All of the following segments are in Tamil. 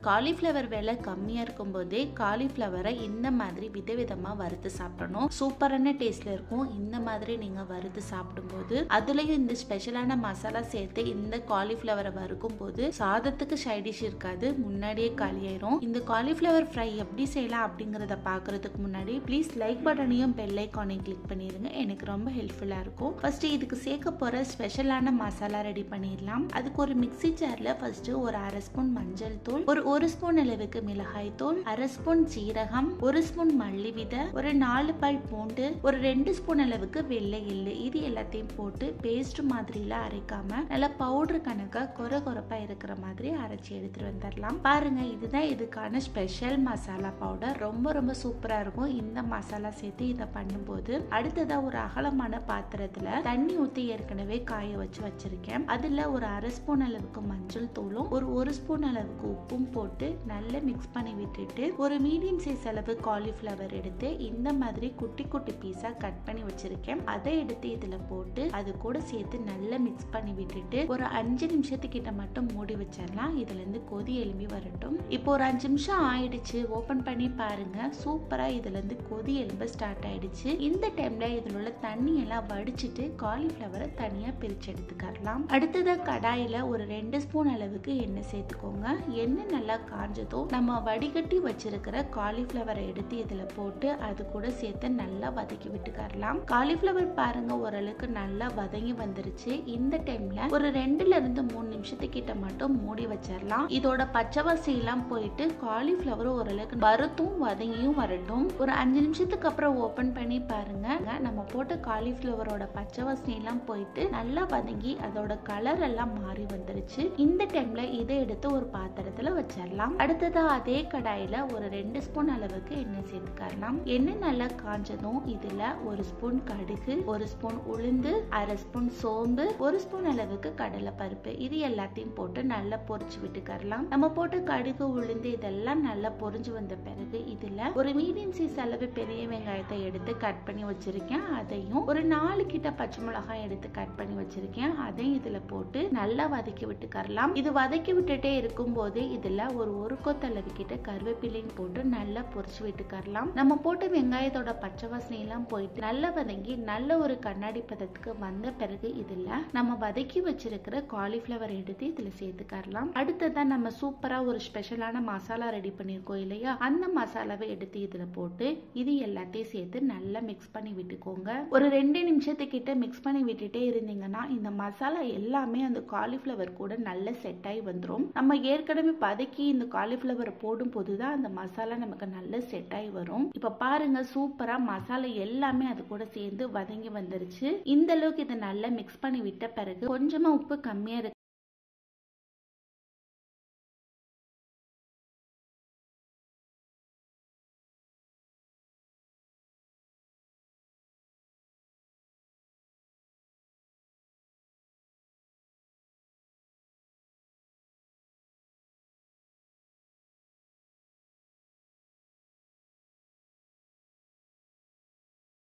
காலிஃப்ளவர் விலை கம்மியா இருக்கும் போதே காலிஃப்ளவரை இந்த மாதிரி விதவிதமா வறுத்து சாப்பிடணும். சூப்பரான டேஸ்ட்ல இருக்கும். இந்த மாதிரி நீங்க வறுத்து சாப்பிடும்போது அதுலயும் இந்த ஸ்பெஷலான மசாலா சேர்த்து இந்த காலிஃப்ளவரை வறுக்கும் போது சாதத்துக்கு சைடிஷ் இருக்காது, முன்னாடியே காலியாயிரும். இந்த காலிஃப்ளவர் ஃப்ரை எப்படி செய்யலாம் அப்படிங்கறத பாக்குறதுக்கு முன்னாடி ப்ளீஸ் லைக் பட்டனையும் பெல் ஐகானையும் கிளிக் பண்ணிருங்க. எனக்கு ரொம்ப ஹெல்ப்ஃபுல்லா இருக்கும். ஃபர்ஸ்ட் இதுக்கு சேர்க்க போற ஸ்பெஷலான மசாலா ரெடி பண்ணிடலாம். அதுக்கு ஒரு மிக்ஸி ஜார்ல ஃபர்ஸ்ட் ஒரு 1/2 ஸ்பூன் மஞ்சள் தூள், ஒரு 1 ஸ்பூன் அளவுக்கு மிளகாய் தூள், 1/2 ஸ்பூன் சீரகம், 1 ஸ்பூன் மல்லி விதை, ஒரு 4 பல் பூண்டு, ஒரு 2 ஸ்பூன் அளவுக்கு வெள்ளை எள்ளு, இது எல்லாத்தையும் போட்டு பேஸ்ட் மாதிரில அரைக்காம நல்லா பவுடர் கணக்கா கொரகொரப்பா இருக்கிற மாதிரி அரைச்சி எடுத்துட்டு வந்துடலாம். பாருங்க, இதுதான் இதுக்கான ஸ்பெஷல் மசாலா பவுடர். ரொம்ப ரொம்ப சூப்பரா இருக்கும் இந்த மசாலா சேர்த்து இதை பண்ணும்போது. அடுத்ததா ஒரு அகலமான பாத்திரத்துல தண்ணி ஊத்தி ஏற்கனவே காய வச்சிருக்கேன். அதுல ஒரு 1/2 ஸ்பூன் அளவுக்கு மஞ்சள் தூளும் ஒரு 1 ஸ்பூன் அளவுக்கு உப்பும் போட்டு நல்லா மிக்ஸ் பண்ணி விட்டுட்டு ஒரு மீடியம் சைஸ் அளவு காலிஃப்ளவர் எடுத்து இந்த மாதிரி குட்டி குட்டி பீஸா கட் பண்ணி வச்சிருக்கேன். அதை எடுத்து இதுல போட்டு அது கூட சேர்த்து நல்லா மிக்ஸ் பண்ணி விட்டுட்டு ஒரு 5 நிமிஷத்துக்கிட்ட மட்டும் மூடி வச்சிடலாம். இதுல இருந்து கொதி எழும்பி வரட்டும். இப்போ ஒரு 5 நிமிஷம் ஆயிடுச்சு. ஓபன் பண்ணி பாருங்க, சூப்பரா இதுல இருந்து கொதி எழும்ப ஸ்டார்ட் ஆயிடுச்சு. இந்த டைம்ல இதுல உள்ள தண்ணி எல்லாம் வடிச்சிட்டு காலிஃப்ளவரை தனியா பிரிச்சு எடுத்துக்கலாம். அடுத்ததா கடாயில ஒரு 2 ஸ்பூன் அளவுக்கு எண்ணெய் சேர்த்துக்கோங்க. எண்ணெய் நல்லா காஞ்சதும் நம்ம வடிகட்டி வச்சிருக்கிற காலிஃப்ளவரை எடுத்து இதுல போட்டு அது கூட சேர்த்து நல்லா வதக்கி விட்டுக்கலாம். காலிஃப்ளவர் பாருங்க ஓரளவுக்கு நல்லா வதங்கி வந்துருச்சு. இந்த டைம்ல ஒரு 2ல இருந்து 3 நிமிஷத்துக்கிட்ட மட்டும் மூடி வச்சிடலாம். இதோட பச்சை வாசனை எல்லாம் போயிட்டு காலிஃப்ளவர் ஓரளவுக்கு வறுத்தும் வதங்கியும் வரட்டும். ஒரு 5 நிமிஷத்துக்கு அப்புறம் ஓபன் பண்ணி பாருங்க, நம்ம போட்ட காலிஃப்ளவரோட பச்சை வாசனை எல்லாம் போயிட்டு நல்லா வதங்கி அதோட கலர் எல்லாம் மாறி வந்துருச்சு. இந்த டைம்ல இதை எடுத்து ஒரு பாத்திரத்துல வச்சிடலாம். அடுத்ததா அதே கடாயில ஒரு 2 ஸ்பூன் அளவுக்கு எண்ணெய் சேர்த்துக்கலாம். எண்ணெய் நல்லா காஞ்சதும் இதுல 1 ஸ்பூன் கடுகு, 1 ஸ்பூன் உளுந்து, 1/2 ஸ்பூன் சோம்பு, 1 ஸ்பூன் அளவுக்கு கடலை பருப்பு, இது எல்லாத்தையும் போட்டு நல்லா பொரிச்சு விட்டுக்கலாம். நம்ம போட்ட கடுகு உளுந்து இதெல்லாம் நல்லா பொரிஞ்சு வந்த பிறகு இதுல ஒரு மீடியம் சைஸ் அளவு பெரிய வெங்காயத்தை எடுத்து கட் பண்ணி வச்சிருக்கேன். அதையும் ஒரு 4 கிட்ட பச்சை மிளகாய் எடுத்து கட் பண்ணி வச்சிருக்கேன். அதையும் இதுல போட்டு நல்லா வதக்கி விட்டுக்கலாம். இது வதக்கி விட்டுட்டே இருக்கும் போது இதுல ஒரு கொத்தளவு கிட்ட கருவேப்பிலையும் போட்டு நல்லா பொரிச்சு விட்டுக்கலாம். நம்ம போட்ட வெங்காயத்தோட பச்சை வாசனை எல்லாம் போயிட்டு நல்லா வதங்கி நல்ல ஒரு கண்ணாடி பதத்துக்கு வந்த பிறகு இதுல நம்ம வதக்கி வச்சிருக்கிற காலிஃப்ளவர் எடுத்து இதுல சேர்த்துக்கலாம். அடுத்ததான் நம்ம சூப்பரா ஒரு ஸ்பெஷலான மசாலா ரெடி பண்ணிருக்கோம் இல்லையா, அந்த மசாலாவை எடுத்து இதுல போட்டு இது எல்லாத்தையும் சேர்த்து நல்லா மிக்ஸ் பண்ணி விட்டுக்கோங்க. ஒரு 2 நிமிஷத்துக்கிட்ட மிக்ஸ் பண்ணி விட்டுட்டே இருந்தீங்கன்னா இந்த மசாலா எல்லாமே அந்த காலிஃப்ளவர் கூட நல்லா செட் ஆகி வந்துடும். நம்ம ஏற்கனவே வதக்கி இந்த காலிஃப்ளவர் போடும் போதுதான் அந்த மசாலா நமக்கு நல்லா செட் ஆகி வரும். இப்ப பாருங்க, சூப்பரா மசாலா எல்லாமே அது கூட சேர்ந்து வதங்கி வந்துருச்சு. இந்த அளவுக்கு இதை நல்லா மிக்ஸ் பண்ணி விட்ட பிறகு கொஞ்சமா உப்பு கம்மியா இருக்கு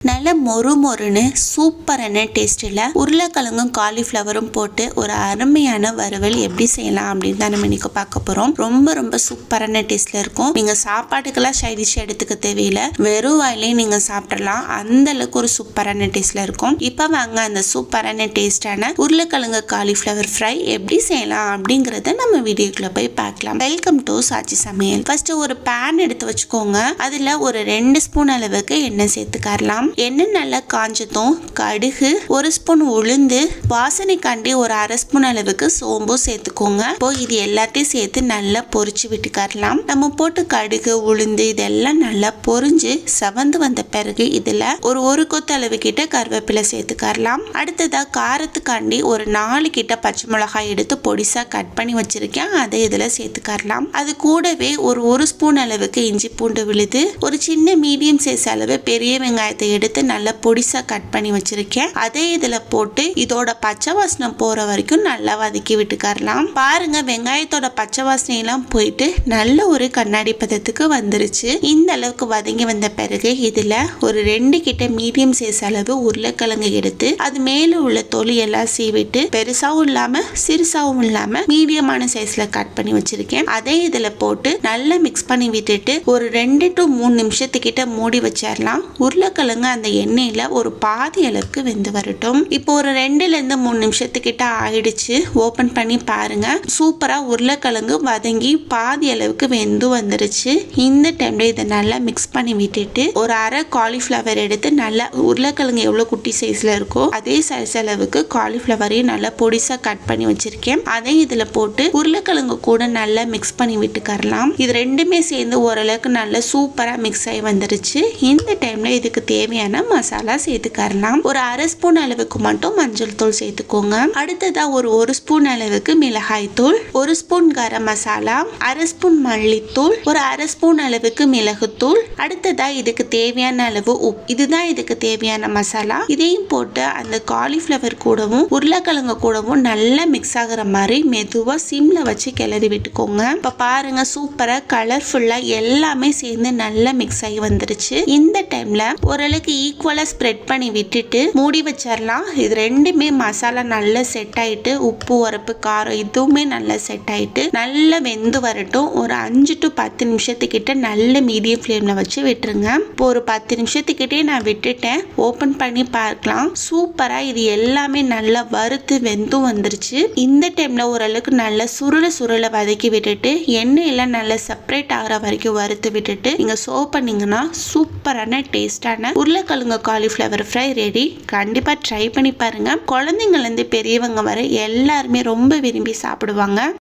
நல்ல மொறு மொறுன்னு சூப்பரான டேஸ்ட்டில் உருளைக்கிழங்கும் காலிஃப்ளவரும் போட்டு ஒரு அருமையான வறுவல் எப்படி செய்யலாம் அப்படின்னு தான் நம்ம இன்னைக்கு பார்க்க போகிறோம். ரொம்ப ரொம்ப சூப்பரான டேஸ்ட்டில் இருக்கும். நீங்கள் சாப்பாட்டுக்கெல்லாம் சைடிஷ் எடுத்துக்க தேவையில்லை, வெறும் வாயிலையும் நீங்கள் சாப்பிடலாம். அந்த அளவுக்கு ஒரு சூப்பரான டேஸ்ட்டில் இருக்கும். இப்போ வாங்க அந்த சூப்பரான டேஸ்டான உருளைக்கிழங்கு காலிஃப்ளவர் ஃப்ரை எப்படி செய்யலாம் அப்படிங்கிறத நம்ம வீடியோக்குள்ளே போய் பார்க்கலாம். வெல்கம் டு சாச்சி சமையல். ஃபர்ஸ்ட் ஒரு பேன் எடுத்து வச்சுக்கோங்க. அதில் ஒரு 2 ஸ்பூன் அளவுக்கு எண்ணெய் சேர்த்துக்கலாம். எண்ணெய் நல்லா காஞ்சதும் கடுகு, 1 ஸ்பூன் உளுந்து, வாசனைக்காண்டி ஒரு 1/2 ஸ்பூன் அளவுக்கு சோம்பு சேர்த்துக்கோங்க. இப்போ இது எல்லாத்தையும் சேர்த்து நல்லா பொரிச்சு விட்டுக்கலாம். நம்ம போட்டு கடுகு உளுந்து இதெல்லாம் நல்லா பொரிஞ்சு செவந்து வந்த பிறகு இதுல ஒரு கொத்து அளவு கிட்ட கருவேப்பிலை சேர்த்துக்கலாம். அடுத்ததா காரத்துக்காண்டி ஒரு 4 கிட்ட பச்சை மிளகாய் எடுத்து பொடிசா கட் பண்ணி வச்சிருக்கேன். அதை இதுல சேர்த்துக்கலாம். அது கூடவே ஒரு ஸ்பூன் அளவுக்கு இஞ்சி பூண்டு விழுது, ஒரு சின்ன மீடியம் சைஸ் அளவு பெரிய வெங்காயத்தை எடுத்து எடுத்து நல்லா பொடிசா கட் பண்ணி வச்சிருக்கேன். அதே இதுல போட்டு இதோட பச்சை வாசனை போற வரைக்கும் நல்லா வதக்கி விட்டுக்கறலாம். பாருங்க வெங்காயத்தோட பச்சை வாசனை எல்லாம் போயிட்டு நல்ல ஒரு கண்ணாடி பதத்துக்கு வந்துருச்சு. இந்த அளவுக்கு வதங்கி வந்த பிறகு இதுல ஒரு 2 கிட்ட மீடியம் சைஸ் அளவு உருளைக்கிழங்கு எடுத்து அது மேல உள்ள தொலி எல்லாம் சீவிட்டு பெருசாவும் இல்லாம சிறுசாவும் இல்லாம மீடியமான சைஸ்ல கட் பண்ணி வச்சிருக்கேன். அதே இதுல போட்டு நல்லா மிக்ஸ் பண்ணி விட்டுட்டு ஒரு 2 to 3 நிமிஷத்துக்கிட்ட மூடி வச்சிடலாம். உருளைக்கிழங்கு அந்த எண்ணெயில ஒரு பாதி அளவுக்கு வெந்து வரட்டும். இப்போ ஒரு 2 ல இருந்து 3 நிமிஷத்துக்கிட்ட ஆயிடுச்சு. ஓபன் பண்ணி பாருங்க. சூப்பரா உருளைக்கிழங்கு வதங்கி பாதி அளவுக்கு வெந்து வந்துருச்சு. இந்த டைம்ல இதை நல்லா மிக்ஸ் பண்ணி விட்டுட்டு ஒரு அரை காலிஃபிளவர் எடுத்து நல்லா உருளைக்கிழங்கு எவ்வளவு குட்டி சைஸ்ல இருக்கோ அதே சைஸ் அளவுக்கு காலிஃபிளவரையும் நல்லா பொடிசா கட் பண்ணி வச்சிருக்கேன். அதை இதுல போட்டு உருளைக்கிழங்கு கூட நல்லா மிக்ஸ் பண்ணி விட்டுக்கறலாம். இது ரெண்டுமே சேர்ந்து ஓரளவுக்கு நல்லா சூப்பரா மிக்ஸ் ஆகி வந்துருச்சு. இந்த டைம்ல இதுக்கு தேவையான மசாலா சேர்த்துக்கறலாம். ஒரு அரை ஸ்பூன் அளவுக்கு மட்டும் மஞ்சள் தூள் சேர்த்துக்கோங்க. அடுத்ததா ஒரு ஸ்பூன் அளவுக்கு மிளகாய் தூள், 1 ஸ்பூன் கரம் மசாலா, அரை ஸ்பூன் மல்லித்தூள், ஒரு அரை ஸ்பூன் அளவுக்கு மிளகுத்தூள், அடுத்ததா இதுக்கு தேவையான அளவு உப்பு. இதுதான் இதுக்கு தேவையான மசாலா. இதையும் போட்டு அந்த காலிஃபிளவர் கூடவும் உருளைக்கிழங்கு கூடவும் நல்லா மிக்ஸ் ஆகுற மாதிரி மெதுவா சிம்ல வச்சு கிளறி விட்டுக்கோங்க. இப்ப பாருங்க சூப்பரா கலர்ஃபுல்லா எல்லாமே சேர்ந்து நல்லா மிக்ஸ் ஆகி வந்துருச்சு. இந்த டைம்ல ஓரளவுக்கு ஈக்குவலா ஸ்ப்ரெட் பண்ணி விட்டுட்டு மூடி வச்சிடலாம். இது ரெண்டுமே மசாலா நல்லா செட் ஆயிட்டு உப்பு உரப்பு காரம் இதுவுமே நல்லா செட் ஆயிட்டு நல்லா வெந்து வரட்டும். ஒரு 5 to 10 நிமிஷத்துக்கிட்ட நல்ல மீடியம் ஃப்ளேம்ல வச்சு விட்டுருங்க. இப்போ ஒரு 10 நிமிஷத்துக்கிட்டே நான் விட்டுட்டேன். ஓபன் பண்ணி பார்க்கலாம். சூப்பரா இது எல்லாமே நல்லா வறுத்து வெந்தும் வந்துருச்சு. இந்த டைம்ல ஓரளவுக்கு நல்லா சுருள வதக்கி விட்டுட்டு எண்ணெய் எல்லாம் நல்லா செப்பரேட் ஆகிற வரைக்கும் வறுத்து விட்டுட்டு நீங்க சர்வ் பண்ணீங்கன்னா சூப்பரான டேஸ்டான உருளைக்கிழங்கு காலிஃபிளவர் ஃப்ரை ரெடி. கண்டிப்பா ட்ரை பண்ணி பாருங்க. குழந்தைங்கள்ல இருந்து பெரியவங்க வரை எல்லாருமே ரொம்ப விரும்பி சாப்பிடுவாங்க.